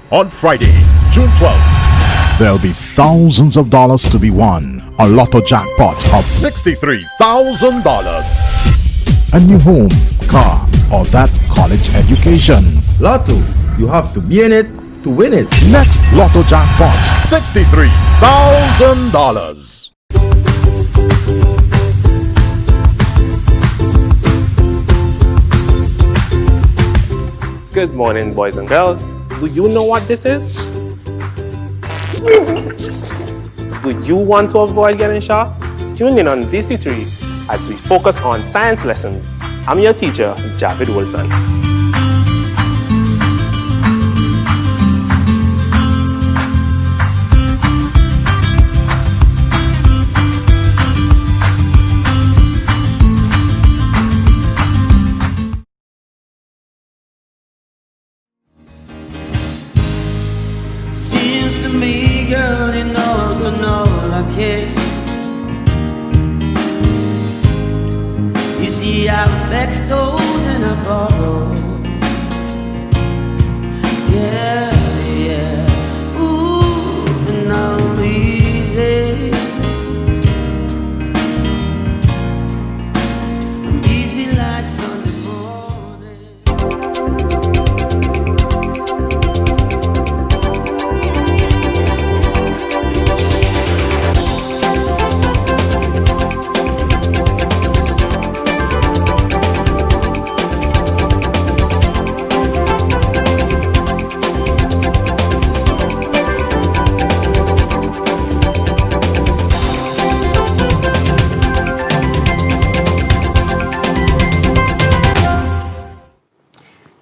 On Friday, June 12th, there'll be thousands of dollars to be won. A lotto jackpot of $63,000. a new home, car, or that college education. Lotto, you have to be in it to win it. Next lotto jackpot, $63,000. Good morning, boys and girls. Do you know what this is? Do you want to avoid getting shocked? Tune in on VC3 as we focus on science lessons. I'm your teacher, Javid Wilson. Seems to me, girl, you know I care. You see, I beg, stole, and I borrow. Yeah, yeah. Ooh, and I'm easy. I'm easy like Sunday morning.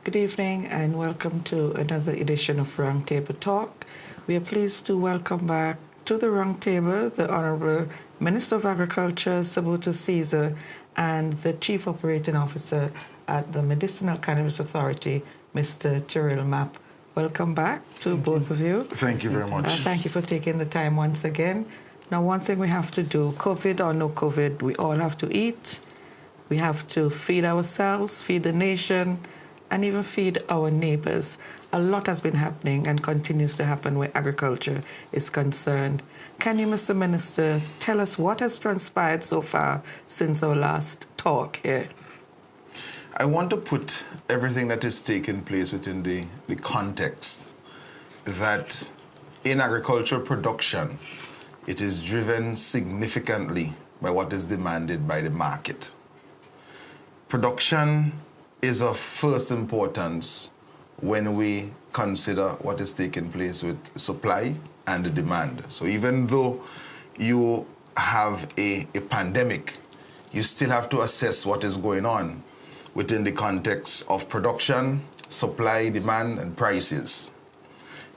Good evening and welcome to another edition of Roundtable Talk. We are pleased to welcome back to the Roundtable the Honourable Minister of Agriculture, SABOTO Caesar, and the Chief Operating Officer at the Medicinal Cannabis Authority, Mr. TERRAL MAPP. Welcome back to both of you. Thank you very much. Thank you for taking the time once again. Now, one thing we have to do, COVID or no COVID, we all have to eat. We have to feed ourselves, feed the nation, and even feed our neighbors. A lot has been happening and continues to happen where agriculture is concerned. Can you, Mr. Minister, tell us what has transpired so far since our last talk here? I want to put everything that is taking place within the context that in agricultural production, it is driven significantly by what is demanded by the market. Production is of first importance when we consider what is taking place with supply and the demand. So even though you have a pandemic, you still have to assess what is going on within the context of production, supply, demand, and prices.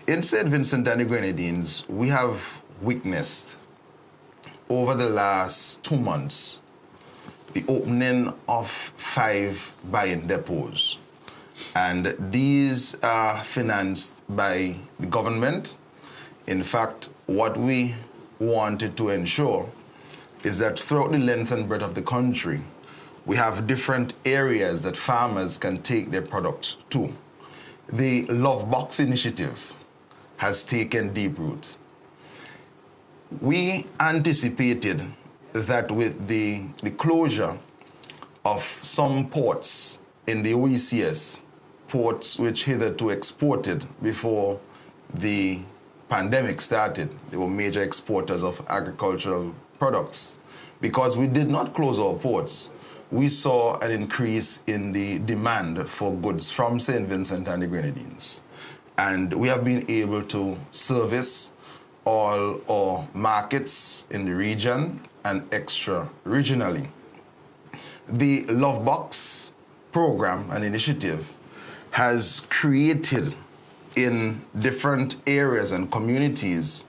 In St. Vincent and the Grenadines, we have witnessed over the last 2 months the opening of 5 buying depots. And these are financed by the government. In fact, what we wanted to ensure is that throughout the length and breadth of the country, we have different areas that farmers can take their products to. The Love Box initiative has taken deep roots. We anticipated that with the closure of some ports in the OECS, ports which hitherto exported before the pandemic started, they were major exporters of agricultural products. Because we did not close our ports, we saw an increase in the demand for goods from St. Vincent and the Grenadines. And we have been able to service all our markets in the region and extra-regionally. The Love Box program and initiative has created in different areas and communities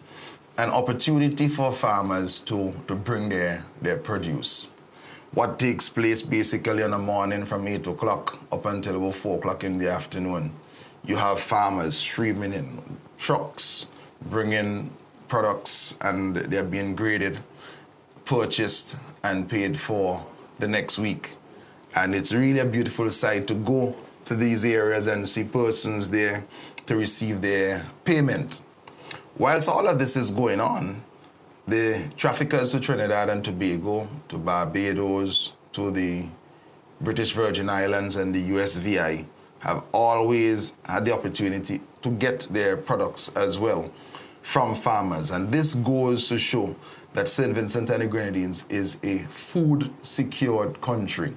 an opportunity for farmers to bring their produce. What takes place basically in the morning from 8 o'clock up until about 4 o'clock in the afternoon, you have farmers streaming in, trucks bringing products, and they're being graded, purchased, and paid for the next week. And it's really a beautiful sight to go to these areas and see persons there to receive their payment. Whilst all of this is going on, the traffickers to Trinidad and Tobago, to Barbados, to the British Virgin Islands and the USVI have always had the opportunity to get their products as well from farmers. And this goes to show that St. Vincent and the Grenadines is a food secured country,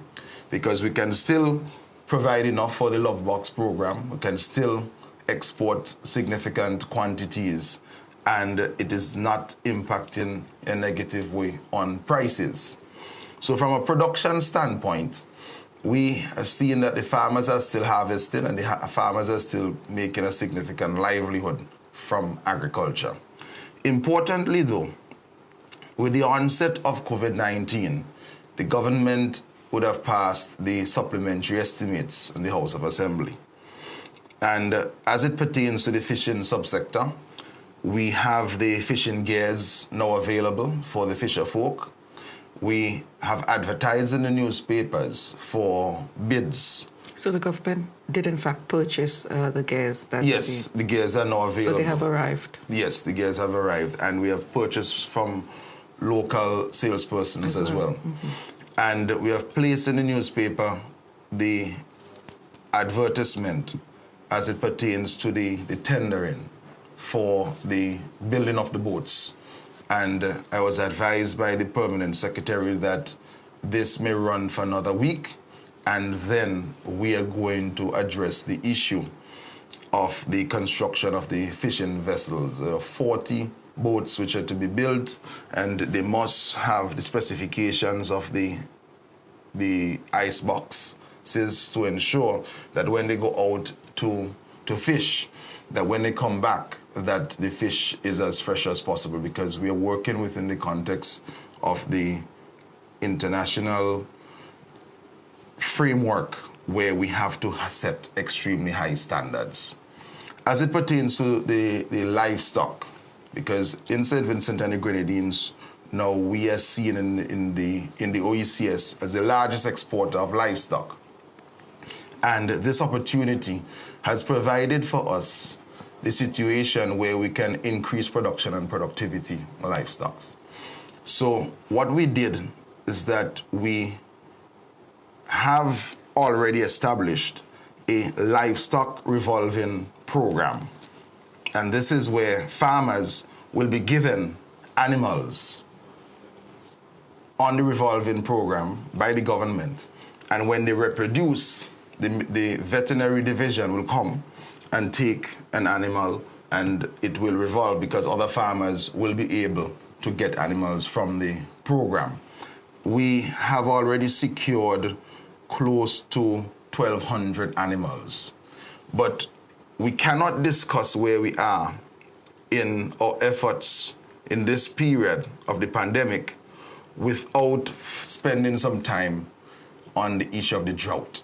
because we can still provide enough for the Love Box program, we can still export significant quantities, and it is not impacting a negative way on prices. So from a production standpoint, we have seen that the farmers are still harvesting and the farmers are still making a significant livelihood from agriculture. Importantly though, with the onset of COVID-19, the government would have passed the supplementary estimates in the House of Assembly. And as it pertains to the fishing subsector, we have the fishing gears now available for the fisher folk. We have advertised in the newspapers for bids. So the government did in fact purchase the gears? Yes, the gears are now available. So they have arrived? Yes, the gears have arrived, and we have purchased from local salespersons as well. Mm-hmm. And we have placed in the newspaper the advertisement as it pertains to the tendering for the building of the boats. And I was advised by the permanent secretary that this may run for another week, and then we are going to address the issue of the construction of the fishing vessels. 40 boats which are to be built, and they must have the specifications of the ice boxes to ensure that when they go out to fish, that when they come back, that the fish is as fresh as possible, because we are working within the context of the international framework where we have to set extremely high standards. As it pertains to the livestock, because in St. Vincent and the Grenadines, now we are seen in the OECS as the largest exporter of livestock. And this opportunity has provided for us the situation where we can increase production and productivity of livestock. So what we did is that we have already established a livestock revolving program. And this is where farmers will be given animals on the revolving program by the government. And when they reproduce, the veterinary division will come and take an animal, and it will revolve, because other farmers will be able to get animals from the program. We have already secured close to 1,200 animals, but we cannot discuss where we are in our efforts in this period of the pandemic without spending some time on the issue of the drought.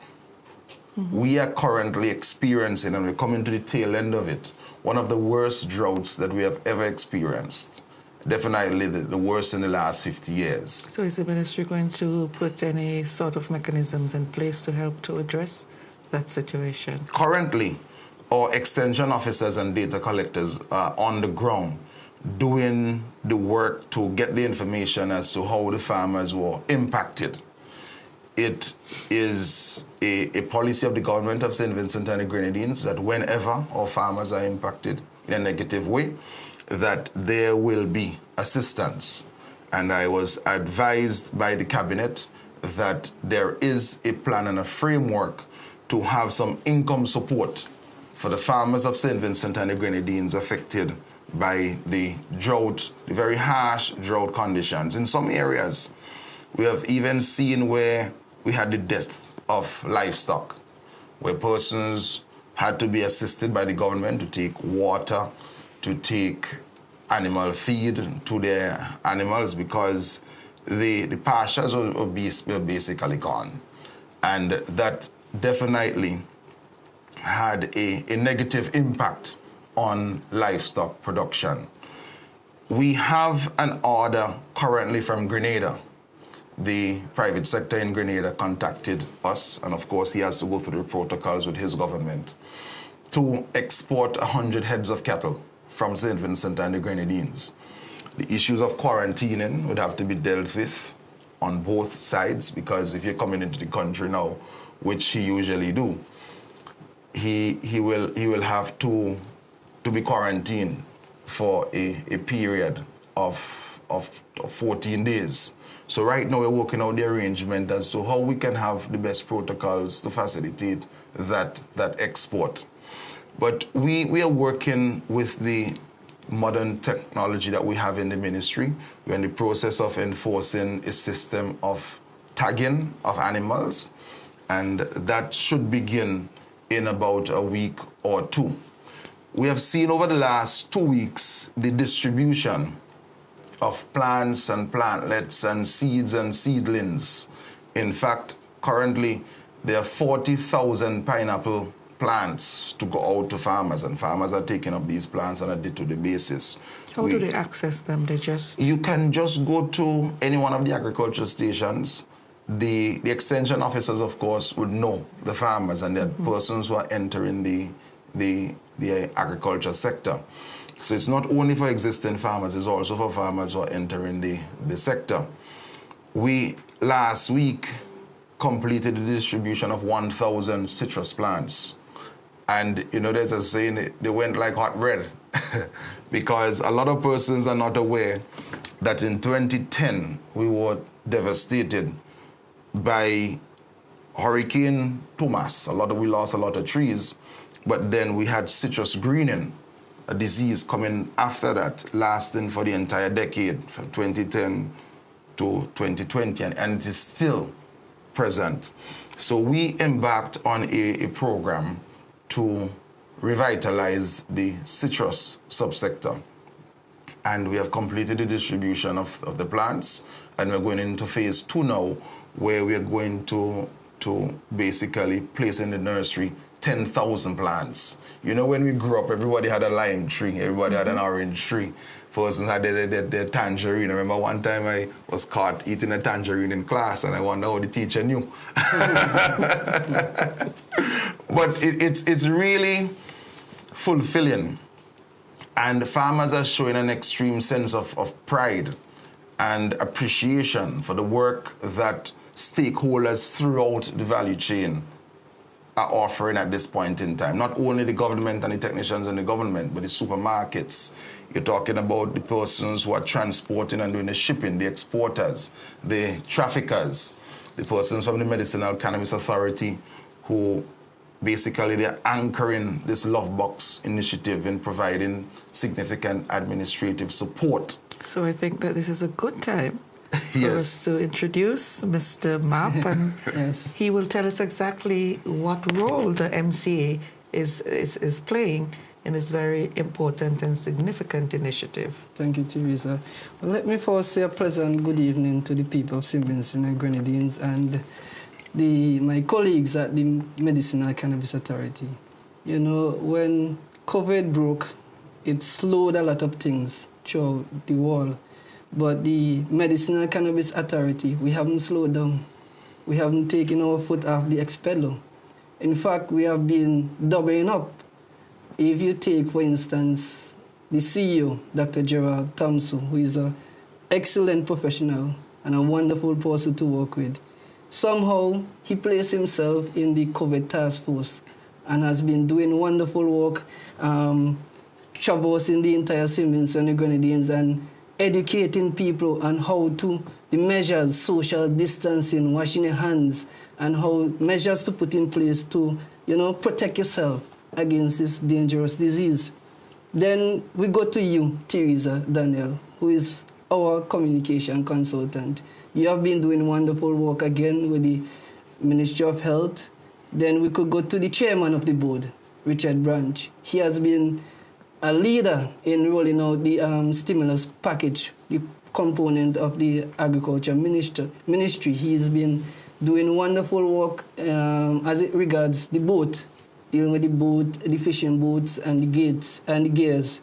We are currently experiencing, and we're coming to the tail end of it, one of the worst droughts that we have ever experienced. Definitely the worst in the last 50 years. So is the ministry going to put any sort of mechanisms in place to help to address that situation? Currently, our extension officers and data collectors are on the ground doing the work to get the information as to how the farmers were impacted. It is a policy of the government of St. Vincent and the Grenadines that whenever our farmers are impacted in a negative way, that there will be assistance. And I was advised by the cabinet that there is a plan and a framework to have some income support for the farmers of St. Vincent and the Grenadines affected by the drought, the very harsh drought conditions. In some areas, we have even seen where we had the death of livestock, where persons had to be assisted by the government to take water, to take animal feed to their animals, because the pastures were basically gone. And that definitely had a negative impact on livestock production. We have an order currently from Grenada. The private sector in Grenada contacted us, and of course he has to go through the protocols with his government, to export 100 heads of cattle from St. Vincent and the Grenadines. The issues of quarantining would have to be dealt with on both sides, because if you're coming into the country now, which he usually do, he will have to be quarantined for a period of 14 days. So right now we're working out the arrangement as to how we can have the best protocols to facilitate that export. But we are working with the modern technology that we have in the ministry. We're in the process of enforcing a system of tagging of animals, and that should begin in about a week or two. We have seen over the last 2 weeks the distribution of plants and plantlets and seeds and seedlings. In fact, currently there are 40,000 pineapple plants to go out to farmers, and farmers are taking up these plants on a day-to-day basis. How do they access them? You can just go to any one of the agriculture stations. The extension officers, of course, would know the farmers and the persons who are entering the agriculture sector. So it's not only for existing farmers, it's also for farmers who are entering the sector. We, last week, completed the distribution of 1,000 citrus plants. And, you know, there's a saying, they went like hot bread, because a lot of persons are not aware that in 2010, we were devastated by Hurricane Thomas. We lost a lot of trees, but then we had citrus greening, a disease coming after that, lasting for the entire decade, from 2010 to 2020, and it is still present. So we embarked on a program to revitalize the citrus subsector. And we have completed the distribution of the plants, and we're going into phase 2 now, where we're going to basically place in the nursery 10,000 plants. You know, when we grew up, everybody had a lime tree, everybody had an orange tree. Persons had their tangerine. I remember one time I was caught eating a tangerine in class, and I wonder how the teacher knew. But it's really fulfilling. And farmers are showing an extreme sense of pride and appreciation for the work that stakeholders throughout the value chain are offering at this point in time. Not only the government and the technicians in the government, but the supermarkets. You're talking about the persons who are transporting and doing the shipping, the exporters, the traffickers, the persons from the Medicinal Cannabis Authority, who basically they're anchoring this Love Box initiative in providing significant administrative support. So I think that this is a good time for Yes. us to introduce Mr. MAPP, and Yes. he will tell us exactly what role the MCA is playing in this very important and significant initiative. Thank you, Teresa. Well, let me first say a pleasant good evening to the people of St. Vincent and Grenadines and my colleagues at the Medicinal Cannabis Authority. You know, when COVID broke, it slowed a lot of things throughout the world. But the Medicinal Cannabis Authority, we haven't slowed down. We haven't taken our foot off the pedal. In fact, we have been doubling up. If you take, for instance, the CEO, Dr. Gerald Thompson, who is an excellent professional and a wonderful person to work with, somehow he placed himself in the COVID task force and has been doing wonderful work, traversing the entire St. Vincent and the Grenadines and educating people on how to, the measures, social distancing, washing your hands, and how measures to put in place to, you know, protect yourself against this dangerous disease. Then we go to you, Teresa Daniel, who is our communication consultant. You have been doing wonderful work again with the Ministry of Health. Then we could go to the chairman of the board, Richard Branch. He has been a leader in rolling out the stimulus package, the component of the agriculture ministry. He's been doing wonderful work as it regards the boat, dealing with the boat, the fishing boats and the gates and the gears.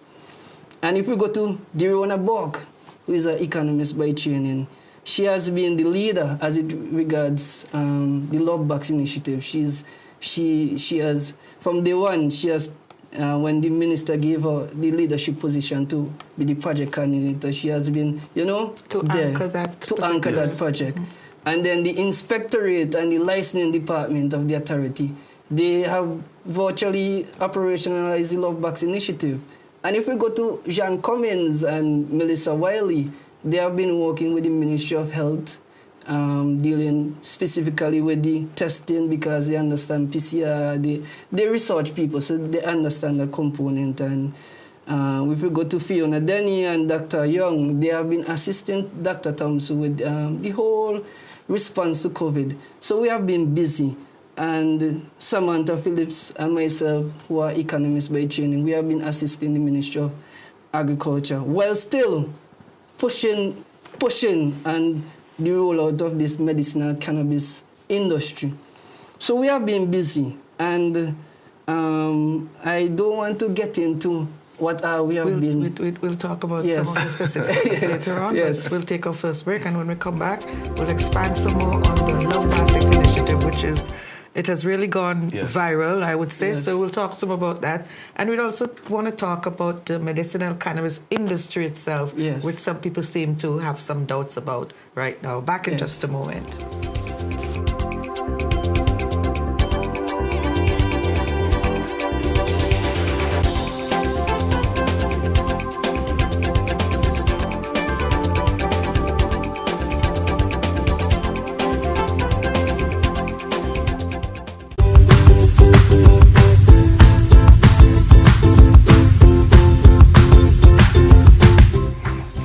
And if we go to Derona Borg, who is an economist by training, she has been the leader as it regards the Love Box initiative. She's she has, from day one, she has, when the minister gave her the leadership position to be the project coordinator, she has been, To anchor that project. And then the inspectorate and the licensing department of the authority, they have virtually operationalized the Love Box initiative. And if we go to Jean Cummins and Melissa Wiley, they have been working with the Ministry of Health, dealing specifically with the testing because they understand PCR. They research people, so they understand the component. And if we go to Fiona Denny and Dr. Young, they have been assisting Dr. Thompson with the whole response to COVID. So we have been busy. And Samantha Phillips and myself, who are economists by training, we have been assisting the Ministry of Agriculture while still pushing and the rollout of this medicinal cannabis industry. So we have been busy, and I don't want to get into what we have been. We'll talk about some of the specifics later on. Yes. We'll take our first break, and when we come back, we'll expand some more on the Love Basic initiative, which has really gone viral, I would say. Yes. So we'll talk some about that. And we'd also want to talk about the medicinal cannabis industry itself, which some people seem to have some doubts about right now. Back in just a moment.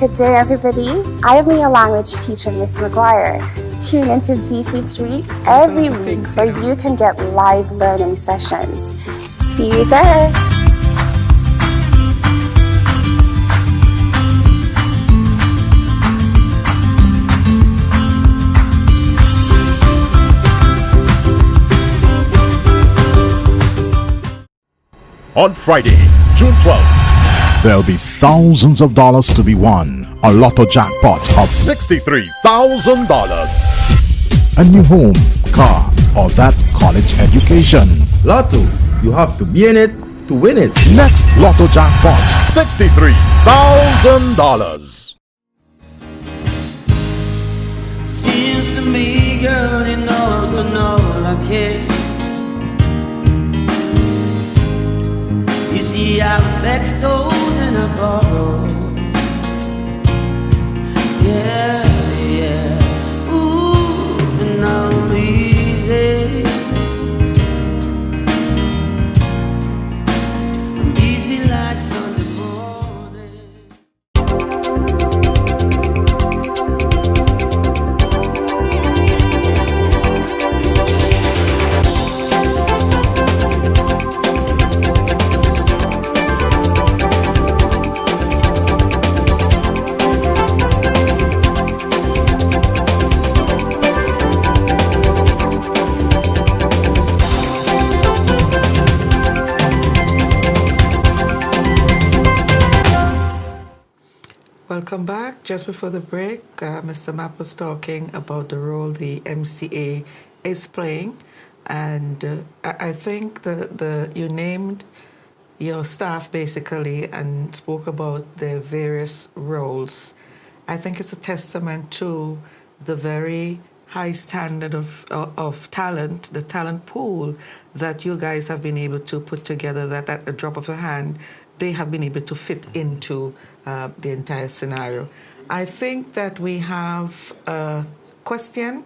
Good day, everybody. I am your language teacher, Miss McGuire. Tune into VC3 every week where you can get live learning sessions. See you there. On Friday, June 12th, There'll be thousands of dollars to be won. A lotto jackpot of $63,000. a new home, car, or that college education. Lotto, you have to be in it to win it. Next lotto jackpot. $63,000. Seems to me, girl, you know I can't. You see, I've extolled and I borrow. Yeah, yeah. Ooh, and I'm easy. I'm easy like Sunday morning. Welcome back. Just before the break, Mr. MAPP was talking about the role the MCA is playing, and I think you named your staff basically and spoke about their various roles. I think it's a testament to the very high standard of talent, the talent pool that you guys have been able to put together, that at the drop of a hand, they have been able to fit into the entire scenario. I think that we have a question.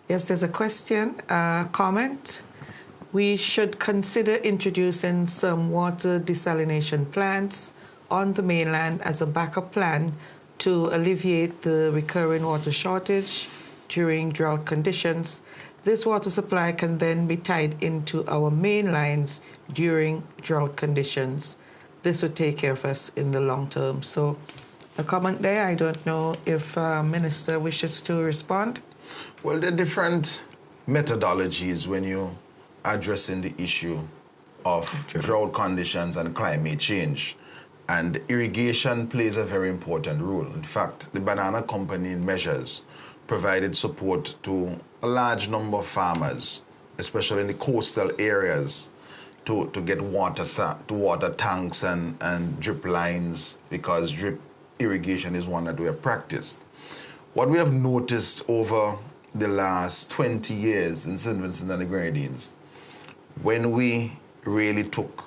Yes, there's a question, comment. We should consider introducing some water desalination plants on the mainland as a backup plan to alleviate the recurring water shortage during drought conditions. This water supply can then be tied into our main lines during drought conditions. This would take care of us in the long term. So a comment there. I don't know if Minister wishes to respond. Well, there are different methodologies when you addressing the issue of drought conditions and climate change. And irrigation plays a very important role. In fact, the banana company in Measures provided support to a large number of farmers especially in the coastal areas, to get water tanks and drip lines, because drip irrigation is one that we have practiced. What we have noticed over the last 20 years in St. Vincent and the Grenadines, when we really took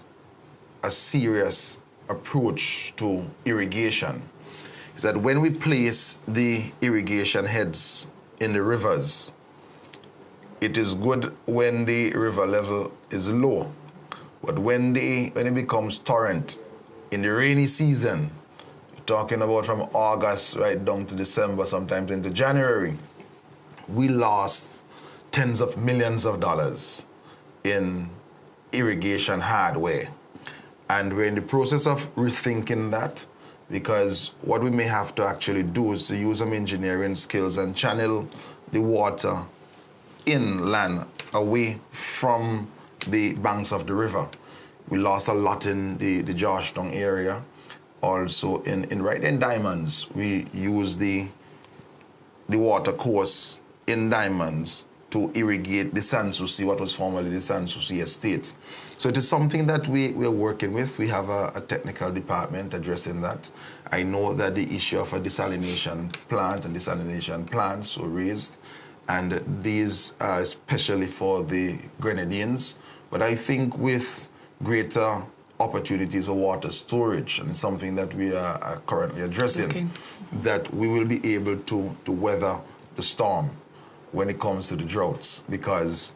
a serious approach to irrigation, is that when we place the irrigation heads in the rivers, it is good when the river level is low, but when it becomes torrent in the rainy season, talking about from August right down to December, sometimes into January, we lost tens of millions of dollars in irrigation hardware. And we're in the process of rethinking that, because what we may have to actually do is to use some engineering skills and channel the water inland, away from the banks of the river. We lost a lot in the Georgetown area. Also in right in Diamonds, we use the water course in Diamonds to irrigate the Sans Souci, what was formerly the Sans Souci estate. So it is something that we're working with. We have a technical department addressing that. I know that the issue of a desalination plant and desalination plants were raised, and these are especially for the Grenadines. But I think with greater opportunities for water storage, and it's something that we are currently addressing, that we will be able to weather the storm when it comes to the droughts, because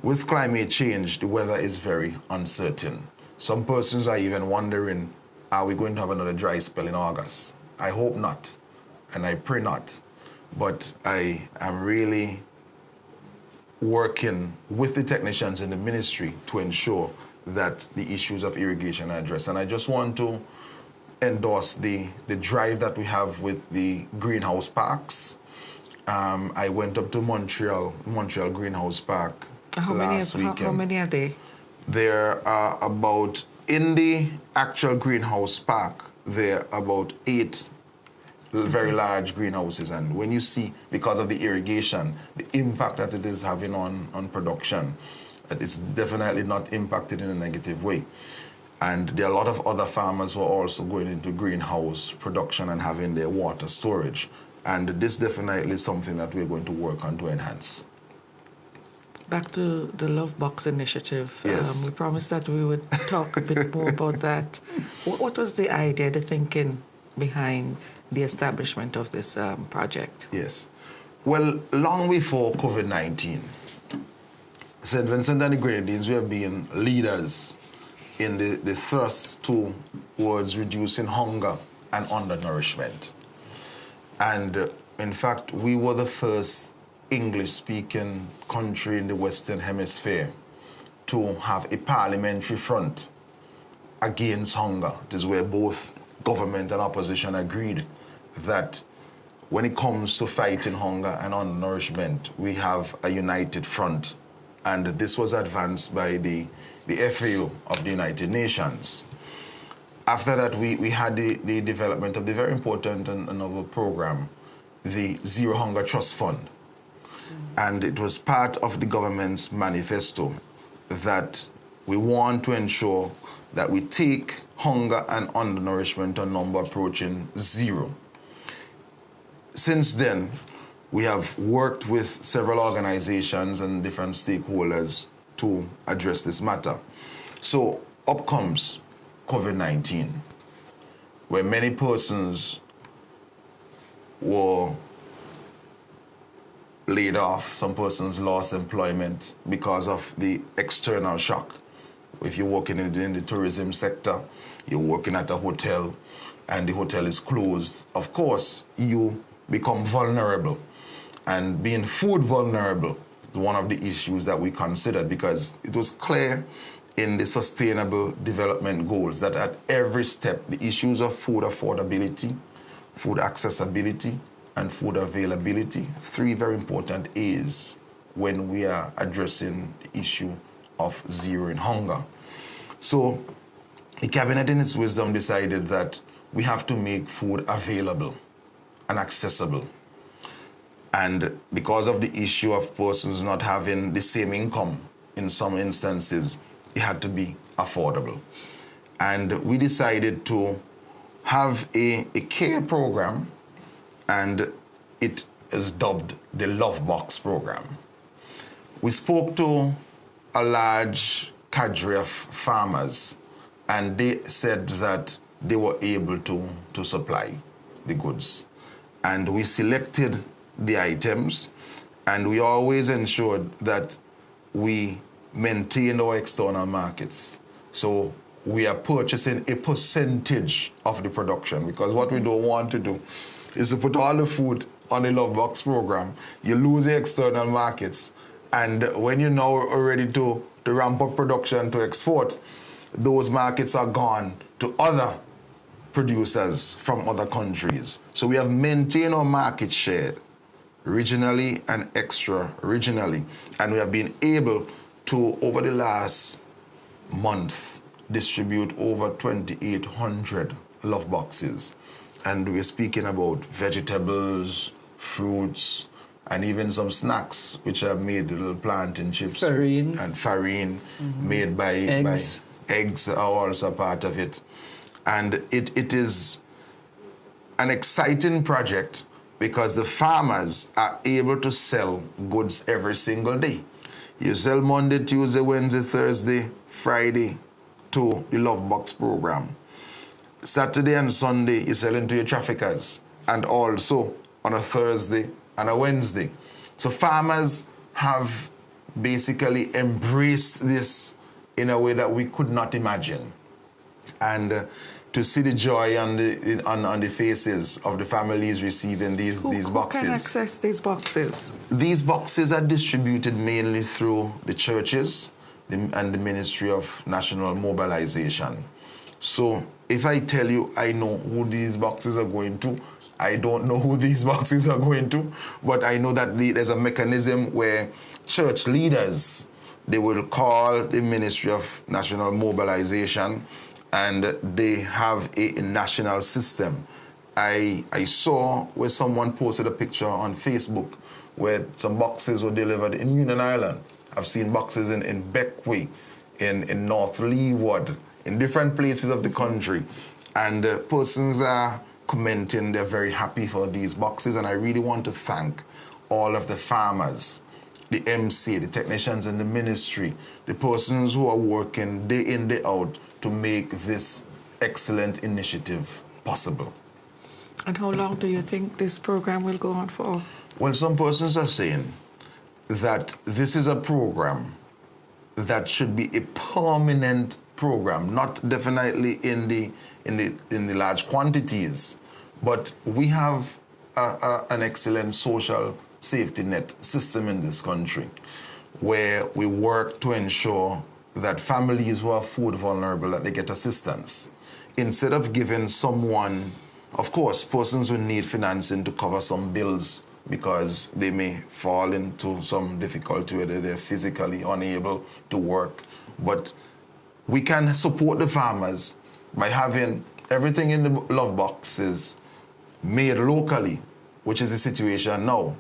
with climate change, the weather is very uncertain. Some persons are even wondering, are we going to have another dry spell in August? I hope not, and I pray not. But I am really working with the technicians in the ministry to ensure that the issues of irrigation are addressed. And I just want to endorse the drive that we have with the greenhouse parks. I went up to Montreal Greenhouse Park last weekend. How many are they? There are about, in the actual greenhouse park, there are about 8 very large greenhouses. And when you see, because of the irrigation, the impact that it is having on production, it's definitely not impacted in a negative way. And there are a lot of other farmers who are also going into greenhouse production and having their water storage. And this definitely is something that we're going to work on to enhance. Back to the Love Box initiative. Yes. We promised that we would talk a bit more about that. What was the idea, the thinking behind the establishment of this project? Yes. Well, long before COVID-19, St. Vincent and the Grenadines were being leaders in the thrust towards reducing hunger and undernourishment. And in fact, we were the first English-speaking country in the Western Hemisphere to have a parliamentary front against hunger. It is where both government and opposition agreed that when it comes to fighting hunger and undernourishment, we have a united front. And this was advanced by the FAO of the United Nations. After that, we had the development of the very important and novel program, the Zero Hunger Trust Fund. And it was part of the government's manifesto that we want to ensure that we take hunger and undernourishment to a number approaching zero. Since then, we have worked with several organizations and different stakeholders to address this matter. So up comes COVID-19, where many persons were laid off. Some persons lost employment because of the external shock. If you're working in the tourism sector, you're working at a hotel, and the hotel is closed, of course, you become vulnerable. And being food vulnerable is one of the issues that we considered, because it was clear in the Sustainable Development Goals that at every step, the issues of food affordability, food accessibility, and food availability, 3 very important A's when we are addressing the issue of zeroing hunger. So the cabinet in its wisdom decided that we have to make food available and accessible. And because of the issue of persons not having the same income in some instances, it had to be affordable. And we decided to have a care program, and it is dubbed the Love Box program. We spoke to a large cadre of farmers, and they said that they were able to supply the goods. And we selected the items, and we always ensured that we maintained our external markets. So we are purchasing a percentage of the production, because what we don't want to do is to put all the food on the Love Box program. You lose the external markets, and when you're now ready to ramp up production to export, those markets are gone to other producers from other countries. So we have maintained our market share regionally and extra-regionally, and we have been able to, over the last month, distribute over 2,800 Love Boxes. And we're speaking about vegetables, fruits, and even some snacks, which are made, little plantain chips farine. And farine, made by eggs are also part of it. And it is an exciting project because the farmers are able to sell goods every single day. You sell Monday, Tuesday, Wednesday, Thursday, Friday to the Love Box program. Saturday and Sunday, you sell into your traffickers, and also on a Thursday and a Wednesday. So farmers have basically embraced this in a way that we could not imagine. And to see the joy on the faces of the families receiving these boxes. Who can access these boxes? These boxes are distributed mainly through the churches and the Ministry of National Mobilization. So if I tell you I know who these boxes are going to, I don't know who these boxes are going to, but I know that there's a mechanism where church leaders, they will call the Ministry of National Mobilization, and they have a national system. I saw where someone posted a picture on Facebook where some boxes were delivered in Union Island. I've seen boxes in Beckway, in North Leeward, in different places of the country. And persons are commenting, they're very happy for these boxes. And I really want to thank all of the farmers, the MC, the technicians in the ministry, the persons who are working day in, day out to make this excellent initiative possible. And how long do you think this program will go on for? Well, some persons are saying that this is a program that should be a permanent program, not definitely in the large quantities, but we have an excellent social safety net system in this country where we work to ensure that families who are food vulnerable, that they get assistance. Instead of giving someone, of course, persons will need financing to cover some bills because they may fall into some difficulty whether they're physically unable to work. But we can support the farmers by having everything in the Love Boxes made locally, which is the situation now,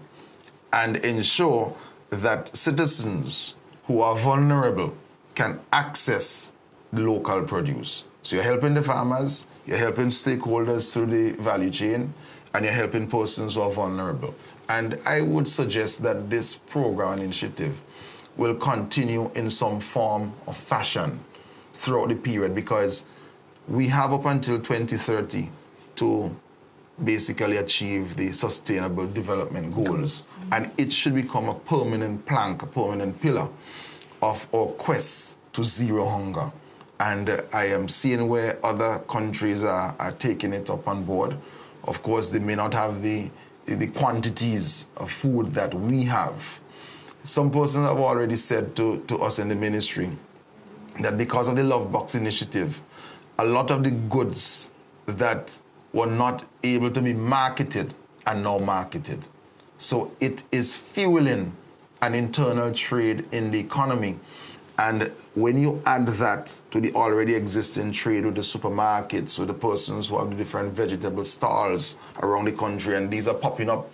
and ensure that citizens who are vulnerable can access the local produce. So you're helping the farmers, you're helping stakeholders through the value chain, and you're helping persons who are vulnerable. And I would suggest that this program and initiative will continue in some form of fashion throughout the period, because we have up until 2030 to basically achieve the Sustainable Development Goals. And it should become a permanent plank, a permanent pillar of our quest to zero hunger. And I am seeing where other countries are taking it up on board. Of course, they may not have the quantities of food that we have. Some persons have already said to us in the ministry that because of the Love Box initiative, a lot of the goods that were not able to be marketed are now marketed. So it is fueling an internal trade in the economy. And when you add that to the already existing trade with the supermarkets, with the persons who have the different vegetable stalls around the country, and these are popping up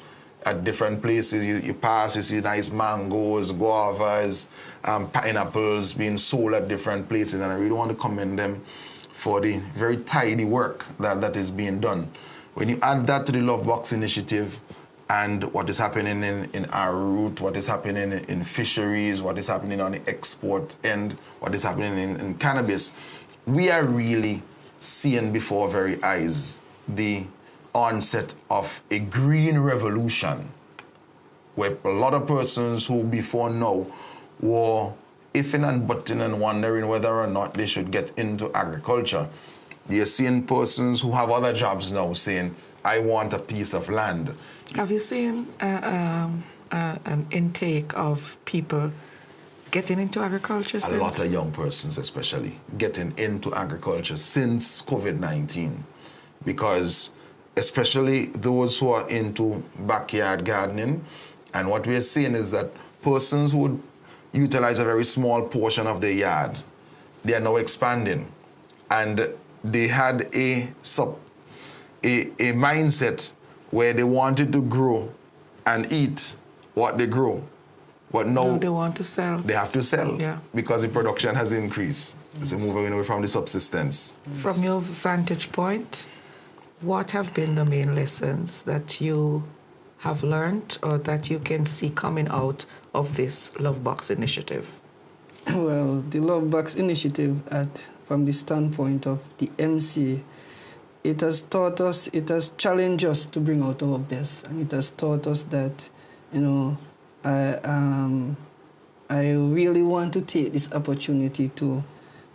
at different places. You pass, you see nice mangoes, guavas, pineapples being sold at different places, and I really want to commend them for the very tidy work that is being done. When you add that to the Love Box initiative and what is happening in our route, what is happening in fisheries, what is happening on the export end, what is happening in cannabis, we are really seeing before our very eyes the onset of a green revolution, where a lot of persons who before now were ifing and butting and wondering whether or not they should get into agriculture. You're seeing persons who have other jobs now saying, I want a piece of land. Have you seen an intake of people getting into agriculture since? A lot of young persons especially getting into agriculture since COVID-19, because especially those who are into backyard gardening, and what we're seeing is that persons would utilize a very small portion of their yard. They are now expanding, and they had a mindset where they wanted to grow and eat what they grow, but now they want to sell. They have to sell, yeah, because the production has increased. So moving away from the subsistence. From your vantage point, what have been the main lessons that you have learned or that you can see coming out of this Love Box initiative? Well, the Love Box initiative, from the standpoint of the MC, it has taught us, it has challenged us to bring out our best, and it has taught us that, I really want to take this opportunity to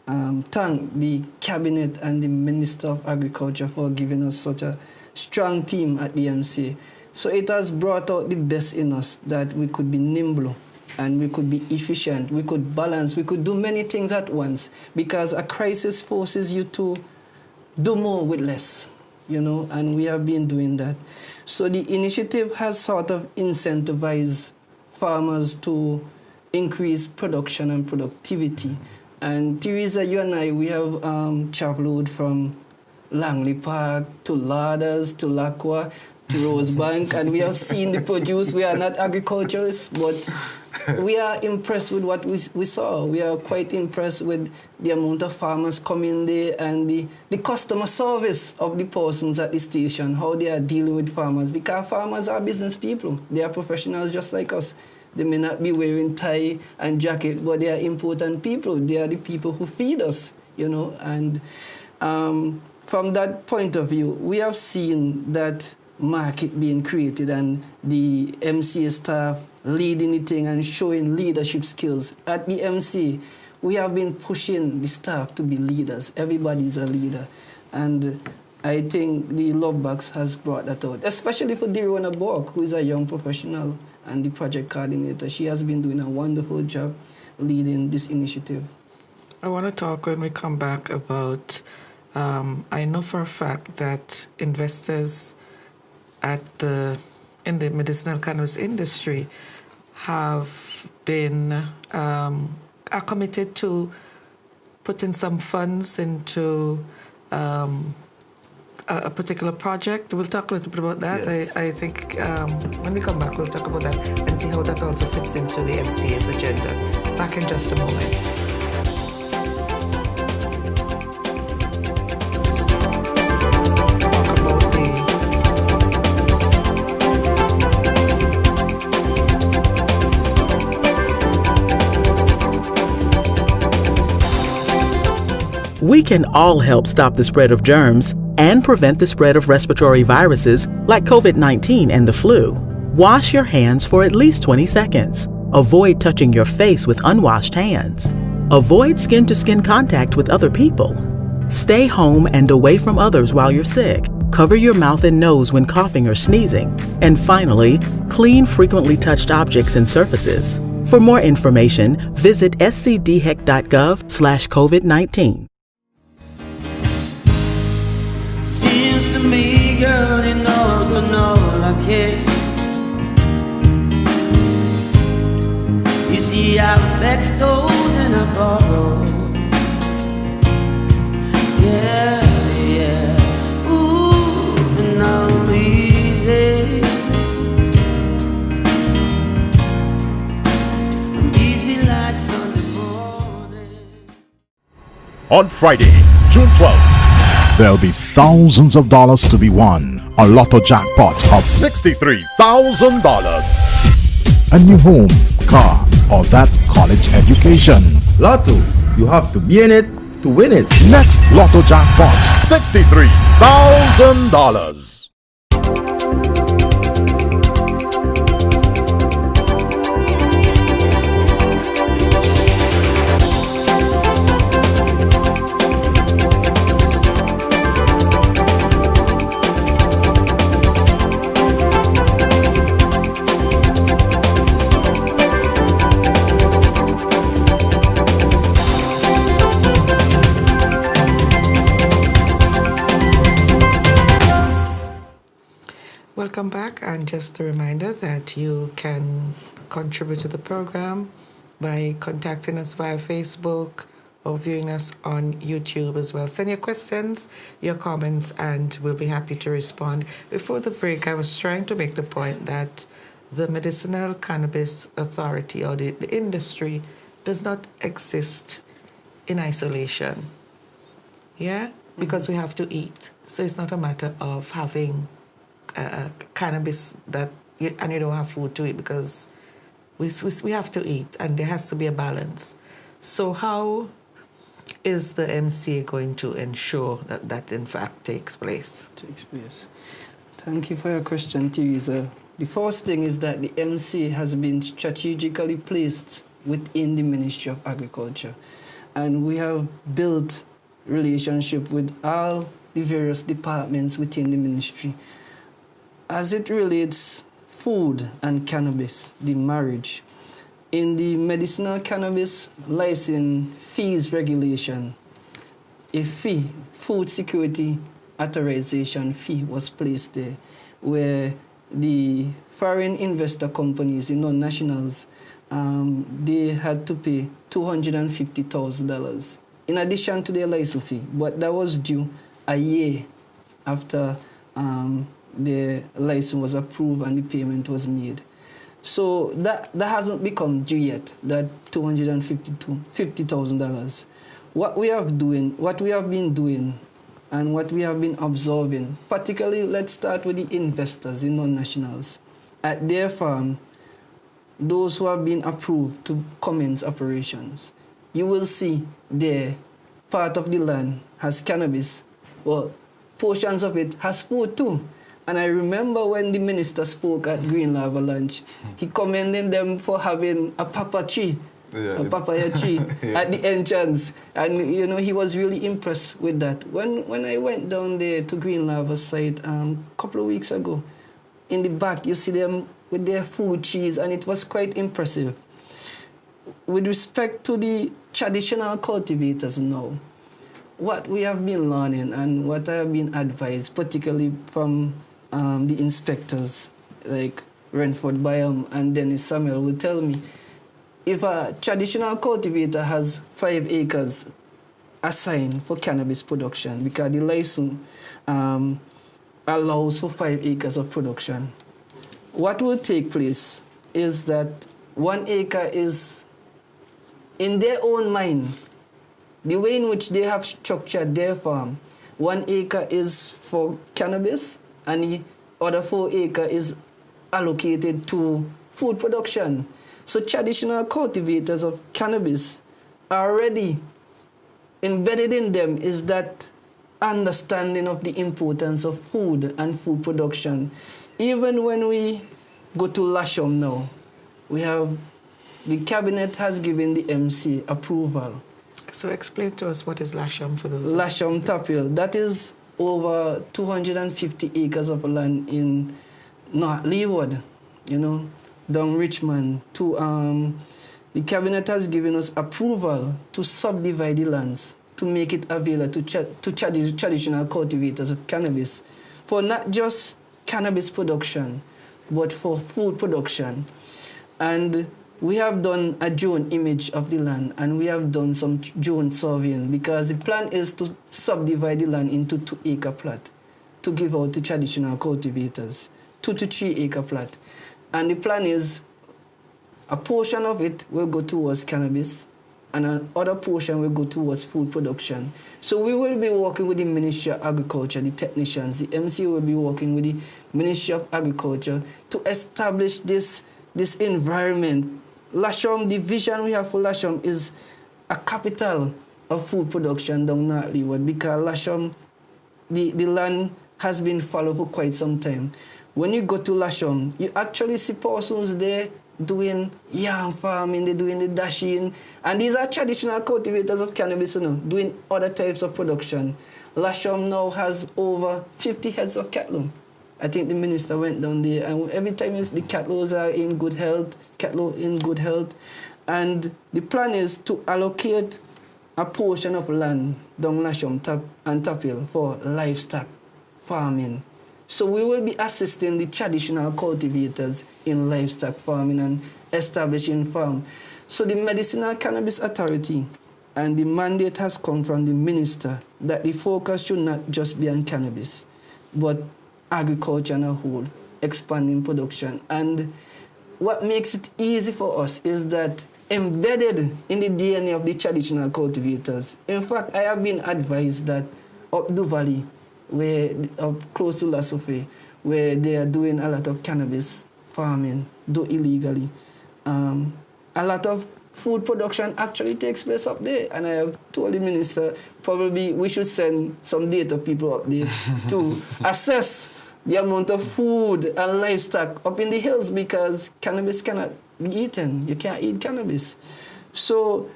thank the Cabinet and the Minister of Agriculture for giving us such a strong team at the MC. So it has brought out the best in us, that we could be nimble and we could be efficient, we could balance, we could do many things at once, because a crisis forces you to do more with less, and we have been doing that. So the initiative has sort of incentivized farmers to increase production and productivity. And Teresa, you and I, we have traveled from Langley Park to Ladders to Lacqua to Rosebank, and we have seen the produce. We are not agriculturists, but we are impressed with what we saw. We are quite impressed with the amount of farmers coming there and the customer service of the persons at the station, how they are dealing with farmers, because farmers are business people. They are professionals just like us. They may not be wearing tie and jacket, but they are important people. They are the people who feed us, and from that point of view, we have seen that market being created and the MCA staff leading the thing and showing leadership skills. At the MC, we have been pushing the staff to be leaders. Everybody's a leader. And I think the Love Box has brought that out, especially for Dirona Borg, who is a young professional and the project coordinator. She has been doing a wonderful job leading this initiative. I want to talk when we come back about, I know for a fact that investors in the medicinal cannabis industry have been are committed to putting some funds into a particular project. We'll talk a little bit about that. Yes. I think when we come back, we'll talk about that and see how that also fits into the MCA's agenda. Back in just a moment. We can all help stop the spread of germs and prevent the spread of respiratory viruses like COVID-19 and the flu. Wash your hands for at least 20 seconds. Avoid touching your face with unwashed hands. Avoid skin-to-skin contact with other people. Stay home and away from others while you're sick. Cover your mouth and nose when coughing or sneezing. And finally, clean frequently touched objects and surfaces. For more information, visit scdhec.gov/COVID-19. Seems to me, girl, you know I care. You see, I extolled and I borrowed. Yeah, ooh, and I'm easy. On Friday, June 12th, There'll be thousands of dollars to be won. A lotto jackpot of $63,000. a new home, car, or that college education. Lotto, you have to be in it to win it. Next lotto jackpot. $63,000. Welcome back, and just a reminder that you can contribute to the program by contacting us via Facebook or viewing us on YouTube as well. Send your questions, your comments, and we'll be happy to respond. Before the break, I was trying to make the point that the Medicinal Cannabis Authority, or the industry, does not exist in isolation. Yeah? Because we have to eat. So it's not a matter of having cannabis and you don't have food to eat, because we have to eat, and there has to be a balance. So how is the MCA going to ensure that that in fact takes place? Thank you for your question, Teresa. The first thing is that the MCA has been strategically placed within the Ministry of Agriculture, and we have built relationship with all the various departments within the ministry. As it relates food and cannabis, the marriage, in the medicinal cannabis license fees regulation, a fee, food security authorization fee, was placed there, where the foreign investor companies, the non-nationals, they had to pay $250,000 in addition to their license fee, but that was due a year after the license was approved and the payment was made. So that hasn't become due yet, that $250,000. What we have been doing and what we have been observing, particularly, let's start with the investors, the non-nationals. At their farm, those who have been approved to commence operations, you will see there part of the land has cannabis, well, portions of it has food too. And I remember when the minister spoke at Green Lava Lunch, he commended them for having a papaya tree at the entrance. And, you know, he was really impressed with that. When I went down there to Green Lava site a couple of weeks ago, in the back, you see them with their food trees, and it was quite impressive. With respect to the traditional cultivators now, what we have been learning and what I have been advised, particularly from the inspectors like Renford Byam and Dennis Samuel, will tell me, if a traditional cultivator has 5 acres assigned for cannabis production, because the license allows for 5 acres of production, what will take place is that 1 acre is, in their own mind, the way in which they have structured their farm, 1 acre is for cannabis, and the other 4 acres is allocated to food production. So traditional cultivators of cannabis are already embedded in them is that understanding of the importance of food and food production. Even when we go to Lasham now, the cabinet has given the MC approval. So explain to us, what is Lasham for those? Lasham Tapil, that is over 250 acres of land in North Leeward, down Richmond. The cabinet has given us approval to subdivide the lands to make it available to traditional cultivators of cannabis for not just cannabis production, but for food production. And we have done a drone image of the land, and we have done some drone surveying, because the plan is to subdivide the land into 2-acre plot to give out to traditional cultivators, 2 to 3 acre plot. And the plan is a portion of it will go towards cannabis, and another portion will go towards food production. So we will be working with the Ministry of Agriculture, the technicians. The MC will be working with the Ministry of Agriculture to establish this environment. Lasham, the vision we have for Lasham is a capital of food production down North Leeward, because Lasham, the land has been fallow for quite some time. When you go to Lasham, you actually see persons there doing yam farming, they're doing the dashing, and these are traditional cultivators of cannabis, doing other types of production. Lasham now has over 50 heads of cattle. I think the minister went down there, and every time the cattle are in good health, and the plan is to allocate a portion of land down Lasham and Tapil for livestock farming. So we will be assisting the traditional cultivators in livestock farming and establishing farm. So the Medicinal Cannabis Authority, and the mandate has come from the minister that the focus should not just be on cannabis, but agriculture as a whole, expanding production. And what makes it easy for us is that embedded in the DNA of the traditional cultivators. In fact, I have been advised that up the valley, up close to Lassofe, where they are doing a lot of cannabis farming, though illegally, a lot of food production actually takes place up there. And I have told the minister, probably we should send some data people up there to assess the amount of food and livestock up in the hills, because cannabis cannot be eaten. You can't eat cannabis. So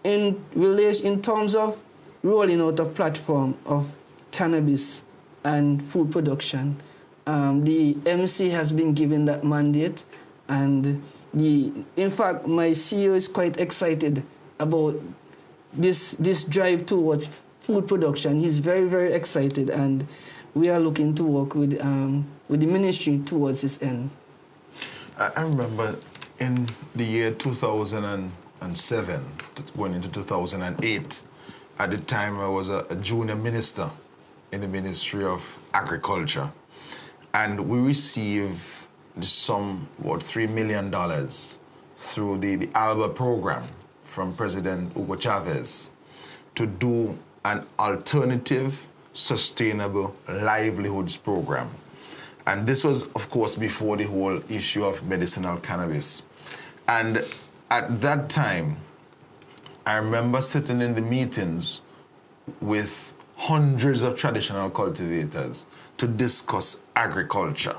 in terms of rolling out a platform of cannabis and food production, the MC has been given that mandate, and in fact, my CEO is quite excited about this drive towards food production. He's very, very excited, and we are looking to work with the ministry towards this end. I remember in the year 2007, going into 2008, at the time I was a junior minister in the Ministry of Agriculture, and we received $3 million through the ALBA program from President Hugo Chavez to do an alternative sustainable livelihoods program. And this was, of course, before the whole issue of medicinal cannabis. And at that time, I remember sitting in the meetings with hundreds of traditional cultivators to discuss agriculture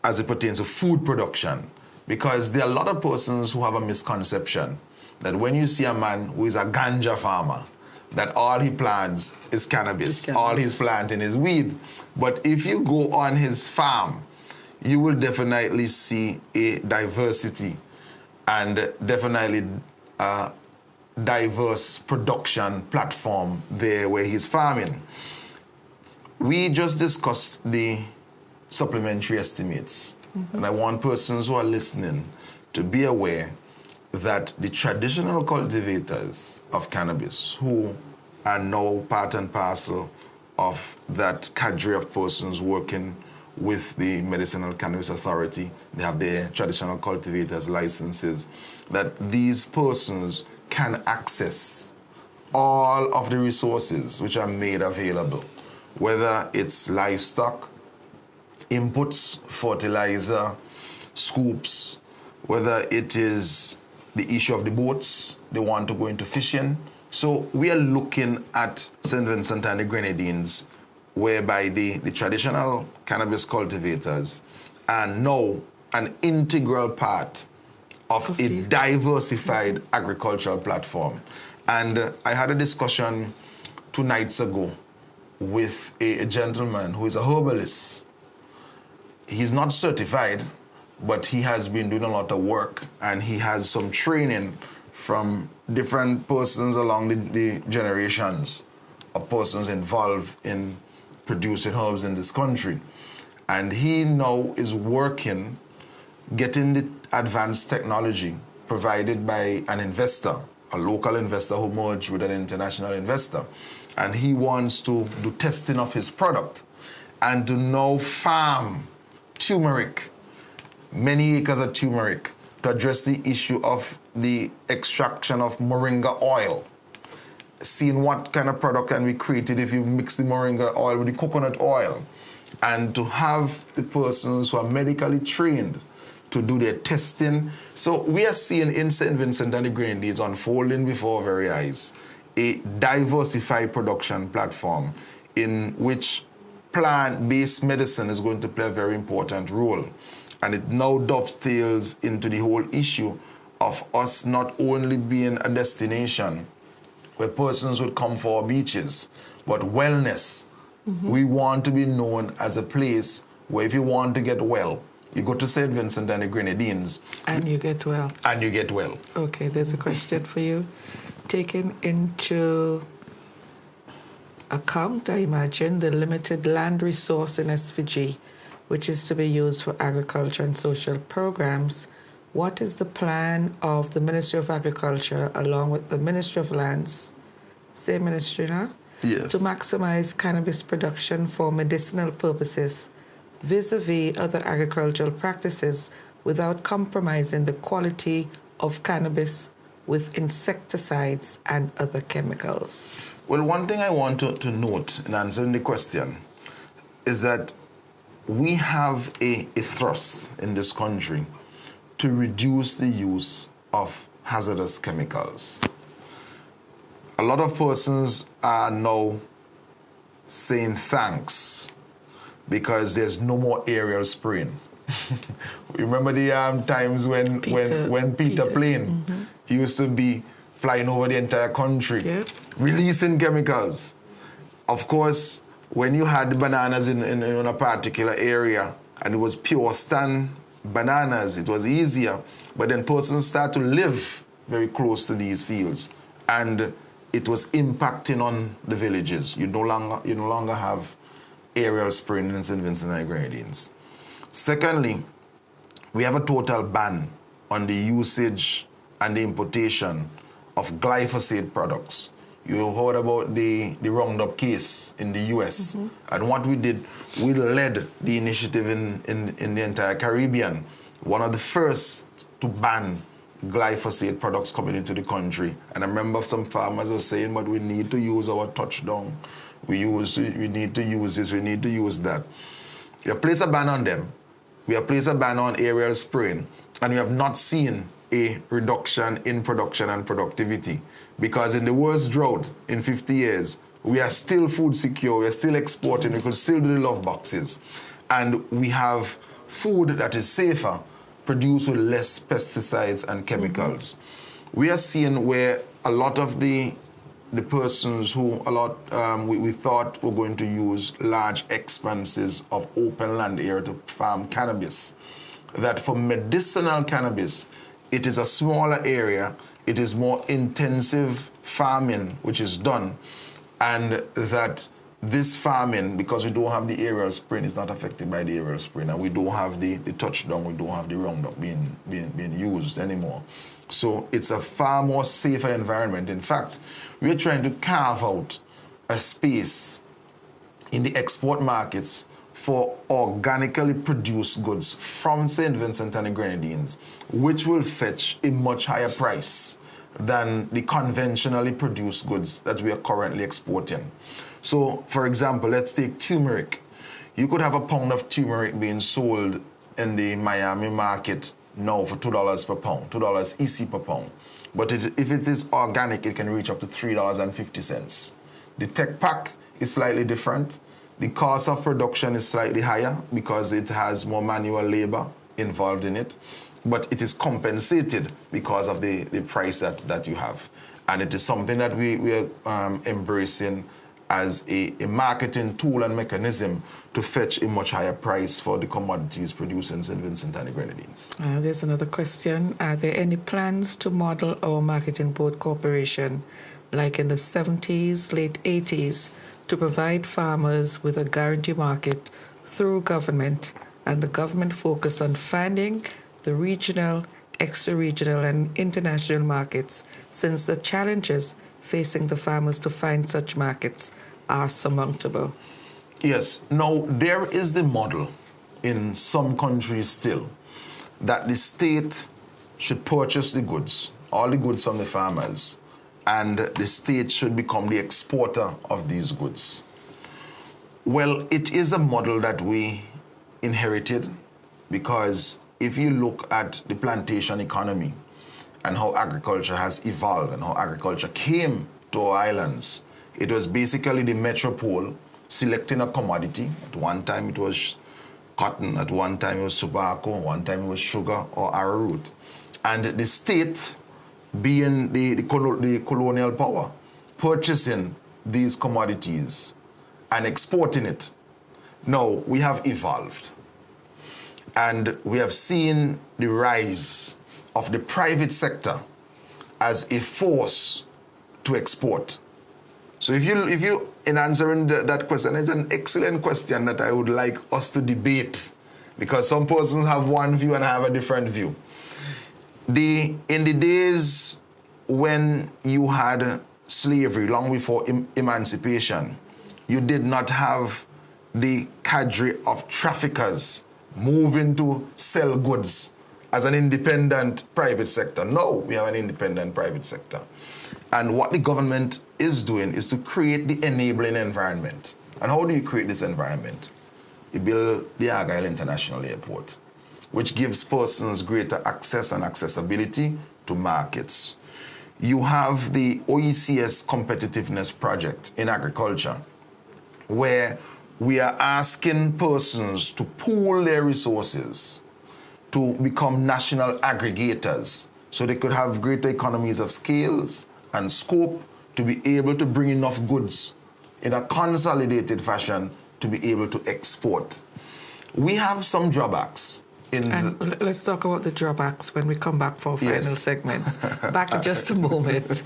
as it pertains to food production, because there are a lot of persons who have a misconception that when you see a man who is a ganja farmer, that all he plants is cannabis. All he's planting is weed. But if you go on his farm, you will definitely see a diversity and definitely a diverse production platform there where he's farming. We just discussed the supplementary estimates. And I want persons who are listening to be aware that the traditional cultivators of cannabis, who are now part and parcel of that cadre of persons working with the Medicinal Cannabis Authority, they have their traditional cultivators licenses, that these persons can access all of the resources which are made available, whether it's livestock, inputs, fertilizer, scoops, whether it is the issue of the boats, they want to go into fishing. So we are looking at St. Vincent and the Grenadines, whereby the traditional cannabis cultivators are now an integral part of a diversified agricultural platform. And I had a discussion 2 nights ago with a gentleman who is a herbalist. He's not certified, but he has been doing a lot of work, and he has some training from different persons along the generations of persons involved in producing herbs in this country. And he now is working, getting the advanced technology provided by an investor, a local investor who merged with an international investor. And he wants to do testing of his product and to now farm turmeric, many acres of turmeric, to address the issue of the extraction of moringa oil, seeing what kind of product can be created if you mix the moringa oil with the coconut oil, and to have the persons who are medically trained to do their testing. So we are seeing in St. Vincent and the Grenadines unfolding before our very eyes a diversified production platform in which plant-based medicine is going to play a very important role. And it now dovetails into the whole issue of us not only being a destination where persons would come for our beaches, but wellness. We want to be known as a place where if you want to get well, you go to St. Vincent and the Grenadines. And you get well. And you get well. Okay, there's a question for you. Taking into account, I imagine, the limited land resource in SVG, which is to be used for agriculture and social programs, what is the plan of the Ministry of Agriculture along with the Ministry of Lands, same ministry now, Yes. to maximize cannabis production for medicinal purposes vis-a-vis other agricultural practices without compromising the quality of cannabis with insecticides and other chemicals? Well, one thing I want to note in answering the question is that we have a thrust in this country to reduce the use of hazardous chemicals. A lot of persons are now saying thanks because there's no more aerial spraying. Remember the times when Peter Plane used to be flying over the entire country, releasing chemicals. Of course, when you had the bananas in a particular area and it was pure stand bananas, it was easier. But then persons start to live very close to these fields, and it was impacting on the villages. You no longer have aerial spraying in St. Vincent and the Grenadines. Secondly, we have a total ban on the usage and the importation of glyphosate products. You heard about the Roundup case in the US. And what we did, we led the initiative in the entire Caribbean. One of the first to ban glyphosate products coming into the country. And I remember some farmers were saying, but we need to use our touchdown. We need to use this, we need to use that. We have placed a ban on them. We have placed a ban on aerial spraying. And we have not seen a reduction in production and productivity. Because in the worst drought in 50 years, we are still food secure, we are still exporting, we could still do the love boxes. And we have food that is safer, produced with less pesticides and chemicals. We are seeing where a lot of the persons who we thought were going to use large expanses of open land area to farm cannabis, that for medicinal cannabis, it is a smaller area, it is more intensive farming which is done, and that this farming, because we don't have the aerial spraying, is not affected by the aerial spraying, and we don't have the touchdown, we don't have the Roundup being used anymore. So it's a far more safer environment. In fact, we're trying to carve out a space in the export markets for organically produced goods from St. Vincent and the Grenadines, which will fetch a much higher price than the conventionally produced goods that we are currently exporting. So, for example, let's take turmeric. You could have a pound of turmeric being sold in the Miami market now for $2 per pound, $2 EC per pound. But if it is organic, it can reach up to $3.50. The tech pack is slightly different. The cost of production is slightly higher because it has more manual labor involved in it. But it is compensated because of the price that you have. And it is something that we are embracing as a marketing tool and mechanism to fetch a much higher price for the commodities produced in St. Vincent and the Grenadines. There's another question. Are there any plans to model our marketing board corporation, like in the 70s, late 80s, to provide farmers with a guarantee market through government, and the government focus on finding the regional, extra-regional, and international markets, since the challenges facing the farmers to find such markets are surmountable? Yes. Now, there is the model in some countries still that the state should purchase the goods, all the goods from the farmers, and the state should become the exporter of these goods. Well, it is a model that we inherited, because if you look at the plantation economy and how agriculture has evolved and how agriculture came to our islands, it was basically the metropole selecting a commodity. At one time it was cotton, at one time it was tobacco, at one time it was sugar or arrowroot. And the state, being the colonial power, purchasing these commodities and exporting it. Now, we have evolved. And we have seen the rise of the private sector as a force to export. So if you in answering that question, it's an excellent question that I would like us to debate, because some persons have one view and I have a different view. In the days when you had slavery, long before emancipation, you did not have the cadre of traffickers moving to sell goods as an independent private sector. No, we have an independent private sector. And what the government is doing is to create the enabling environment. And how do you create this environment? You build the Argyle International Airport, which gives persons greater access and accessibility to markets. You have the OECS Competitiveness Project in agriculture, where we are asking persons to pool their resources to become national aggregators, so they could have greater economies of scales and scope to be able to bring enough goods in a consolidated fashion to be able to export. We have some drawbacks. Let's talk about the drawbacks when we come back for our final segment. Back in just a moment.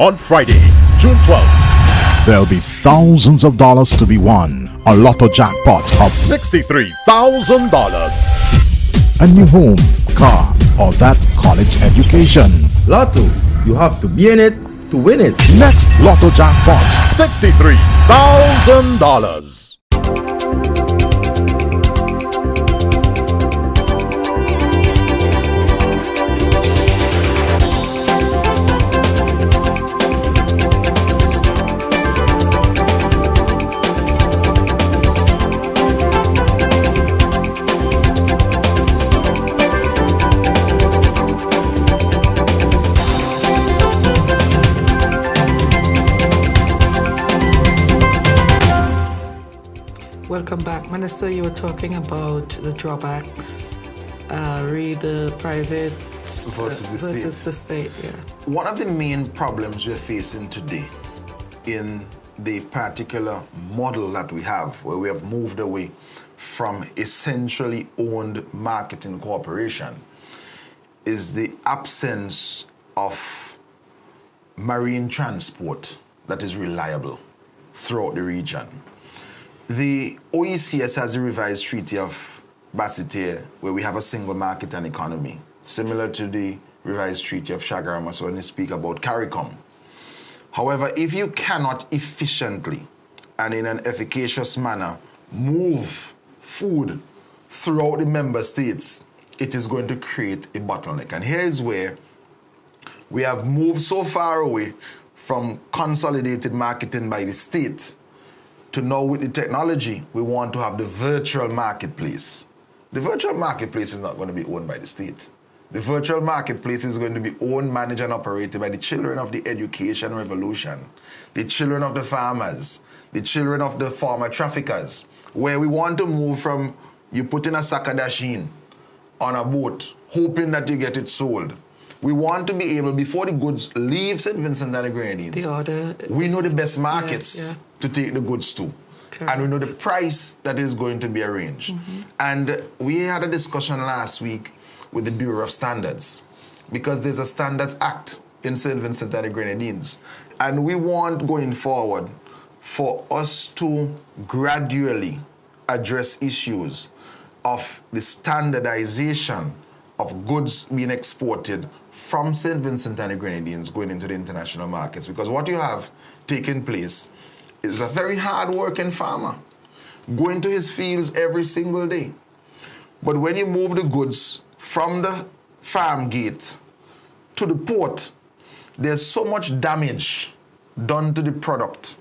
On Friday, June 12th, there'll be thousands of dollars to be won. A lotto jackpot of $63,000. a new home, car, or that college education. Lotto, you have to be in it to win it. Next lotto jackpot, $63,000. Welcome back. Minister, you were talking about the drawbacks, the private versus the state. Yeah. One of the main problems we're facing today in the particular model that we have, where we have moved away from a centrally owned marketing corporation, is the absence of marine transport that is reliable throughout the region. The OECS has a revised Treaty of Basseterre, where we have a single market and economy, similar to the revised Treaty of Chagarama, so when you speak about CARICOM. However, if you cannot efficiently and in an efficacious manner move food throughout the member states, it is going to create a bottleneck. And here is where we have moved so far away from consolidated marketing by the state to now, with the technology, we want to have the virtual marketplace. The virtual marketplace is not going to be owned by the state. The virtual marketplace is going to be owned, managed, and operated by the children of the education revolution, the children of the farmers, the children of the farmer traffickers, where we want to move from you put in a sakadashin on a boat, hoping that you get it sold. We want to be able, before the goods leave St. Vincent and the Grenadines, the order we know the best markets to take the goods to. Correct. And we know the price that is going to be arranged. And we had a discussion last week with the Bureau of Standards, because there's a Standards Act in St. Vincent and the Grenadines. And we want, going forward, for us to gradually address issues of the standardization of goods being exported from St. Vincent and the Grenadines going into the international markets. Because what you have taking place is a very hard-working farmer going to his fields every single day. But when you move the goods from the farm gate to the port, there's so much damage done to the product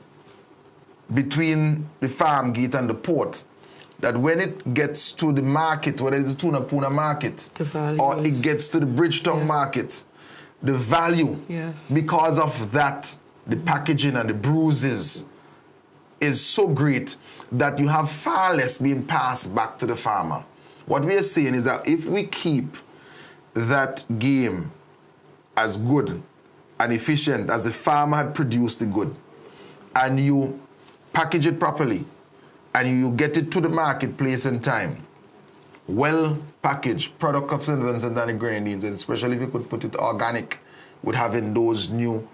between the farm gate and the port that when it gets to the market, whether it's the Tunapuna market or it gets to the Bridgetown market, the value, because of that, the packaging and the bruises is so great that you have far less being passed back to the farmer. What we are saying is that if we keep that game as good and efficient as the farmer had produced the good, and you package it properly, and you get it to the marketplace in time, well-packaged product of St. Vincent and the Grenadines, and especially if you could put it organic with having those new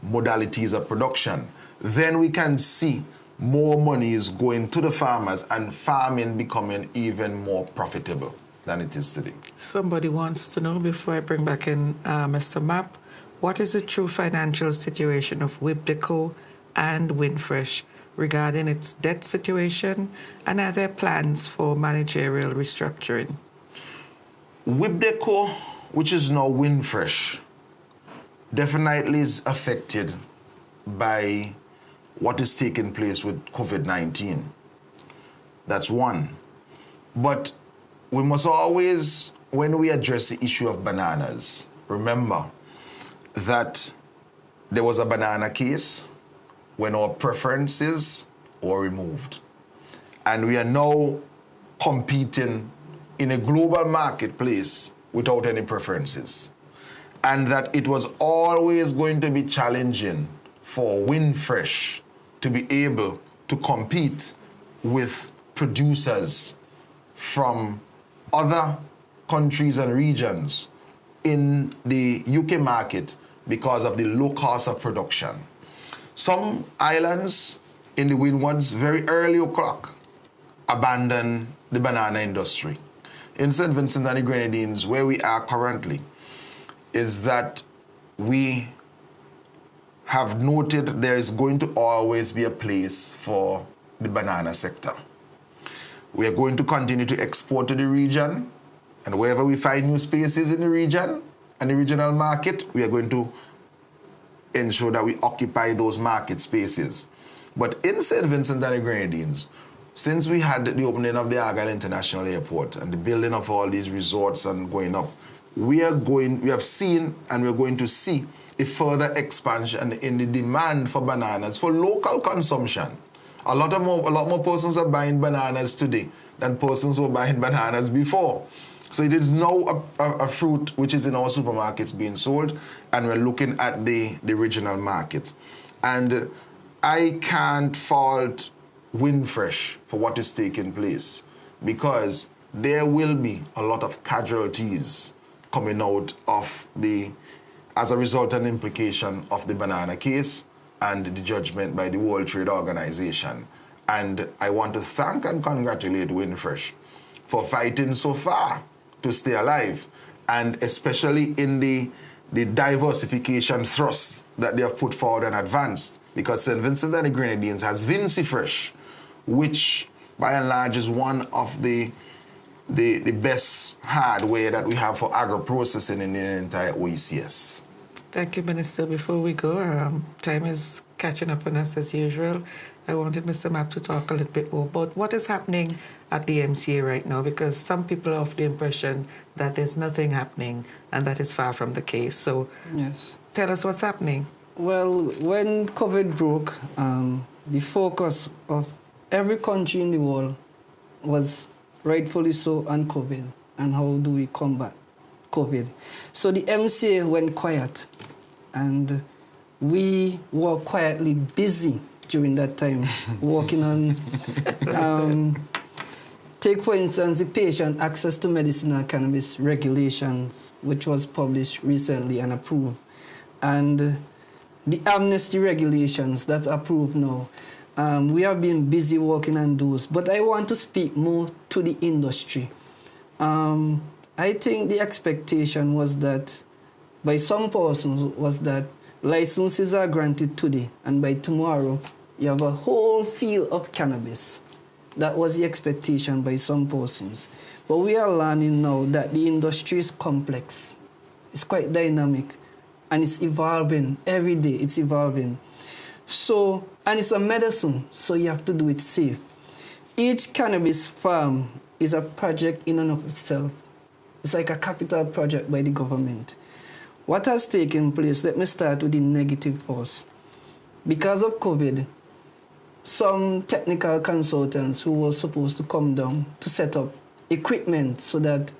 modalities of production, then we can see more money is going to the farmers and farming becoming even more profitable than it is today. Somebody wants to know, before I bring back in Mr. MAPP, what is the true financial situation of Wibdeco and Winfresh regarding its debt situation, and are there plans for managerial restructuring? Wibdeco, which is now Winfresh, definitely is affected by what is taking place with COVID-19. That's one. But we must always, when we address the issue of bananas, remember that there was a banana case when our preferences were removed. And we are now competing in a global marketplace without any preferences. And that it was always going to be challenging for Winfresh to be able to compete with producers from other countries and regions in the UK market because of the low cost of production. Some islands in the windwards, very early o'clock, abandoned the banana industry. In St. Vincent and the Grenadines, where we are currently, is that we have noted there is going to always be a place for the banana sector. We are going to continue to export to the region, and wherever we find new spaces in the region and the regional market, we are going to ensure that we occupy those market spaces. But in St. Vincent and the Grenadines, since we had the opening of the Argyle International Airport and the building of all these resorts and going up, we have seen and we're going to see a further expansion in the demand for bananas for local consumption. A lot more persons are buying bananas today than persons were buying bananas before. So it is now a fruit which is in our supermarkets being sold, and we're looking at the regional market. And I can't fault Winfresh for what is taking place, because there will be a lot of casualties coming out of as a result and implication of the banana case and the judgment by the World Trade Organization. And I want to thank and congratulate Winfresh for fighting so far to stay alive, and especially in the diversification thrust that they have put forward and advanced, because St. Vincent and the Grenadines has Vinci Fresh, which by and large is one of the best hardware that we have for agro-processing in the entire OECS. Thank you, Minister. Before we go, time is catching up on us as usual. I wanted Mr. MAPP to talk a little bit more about what is happening at the MCA right now, because some people are of the impression that there's nothing happening, and that is far from the case. So yes, tell us what's happening. Well, when COVID broke, the focus of every country in the world was rightfully so, on COVID and how do we combat COVID. So the MCA went quiet, and we were quietly busy during that time, working on, take for instance, the patient access to medicinal cannabis regulations, which was published recently and approved, and the amnesty regulations that are approved now. We have been busy working on those, but I want to speak more to the industry. I think the expectation was that, by some persons, was that licenses are granted today, and by tomorrow, you have a whole field of cannabis. That was the expectation by some persons. But we are learning now that the industry is complex. It's quite dynamic, and it's evolving. Every day, it's evolving. So, and it's a medicine, so you have to do it safe. Each cannabis farm is a project in and of itself. It's like a capital project by the government. What has taken place, let me start with the negative first. Because of COVID, some technical consultants who were supposed to come down to set up equipment so that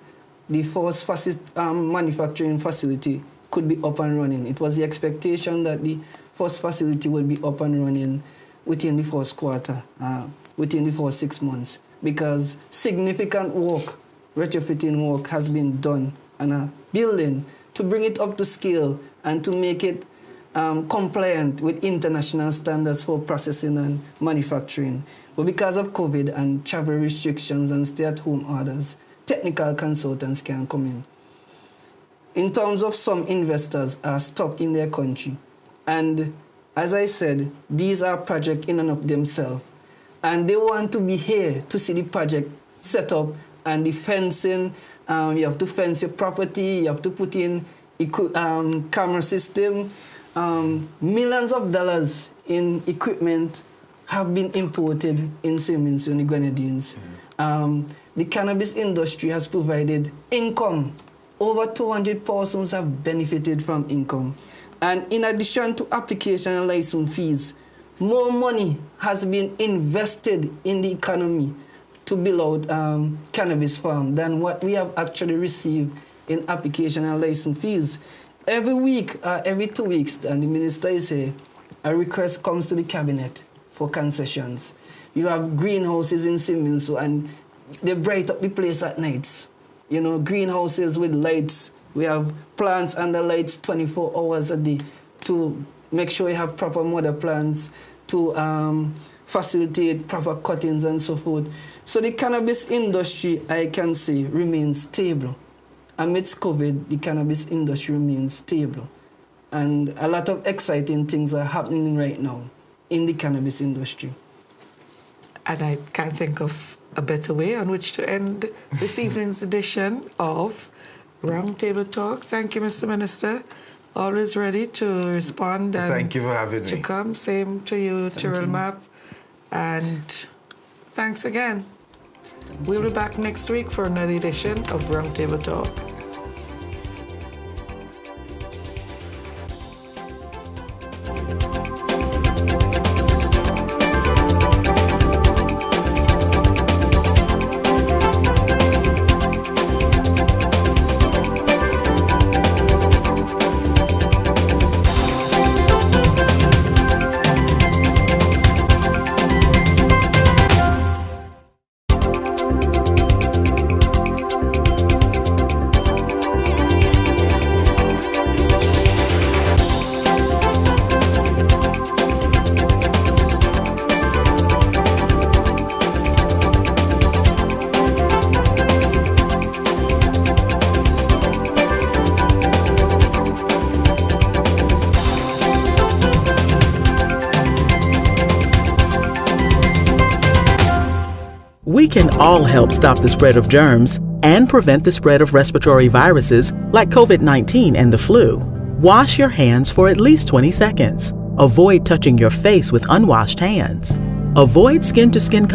the first manufacturing facility could be up and running. It was the expectation that the first facility would be up and running within the first quarter, within the first 6 months, because significant work, retrofitting work, has been done on a building to bring it up to scale and to make it compliant with international standards for processing and manufacturing. But because of COVID and travel restrictions and stay-at-home orders, technical consultants can't come in. In terms of some investors are stuck in their country. And as I said, these are projects in and of themselves. And they want to be here to see the project set up and the fencing. You have to fence your property, you have to put in camera system. Millions of dollars in equipment have been imported in St. Vincent and the Grenadines. The cannabis industry has provided income. Over 200 persons have benefited from income. And in addition to application and license fees, more money has been invested in the economy to build out cannabis farm than what we have actually received in application and license fees. Every week, every 2 weeks, and the minister is here, a request comes to the cabinet for concessions. You have greenhouses in St. Vincent, and they bright up the place at nights. You know, greenhouses with lights. We have plants under lights 24 hours a day to make sure you have proper mother plants, to facilitate proper cuttings and so forth. So the cannabis industry, I can say, remains stable. Amidst COVID, the cannabis industry remains stable. And a lot of exciting things are happening right now in the cannabis industry. And I can't think of a better way on which to end this evening's edition of Roundtable Talk. Thank you, Mr. Minister. Always ready to respond. And thank you for having me. To come. Same to you, TERRAL MAPP. And thanks again. We'll be back next week for another edition of Roundtable Talk. We can all help stop the spread of germs and prevent the spread of respiratory viruses like COVID-19 and the flu. Wash your hands for at least 20 seconds. Avoid touching your face with unwashed hands. Avoid skin-to-skin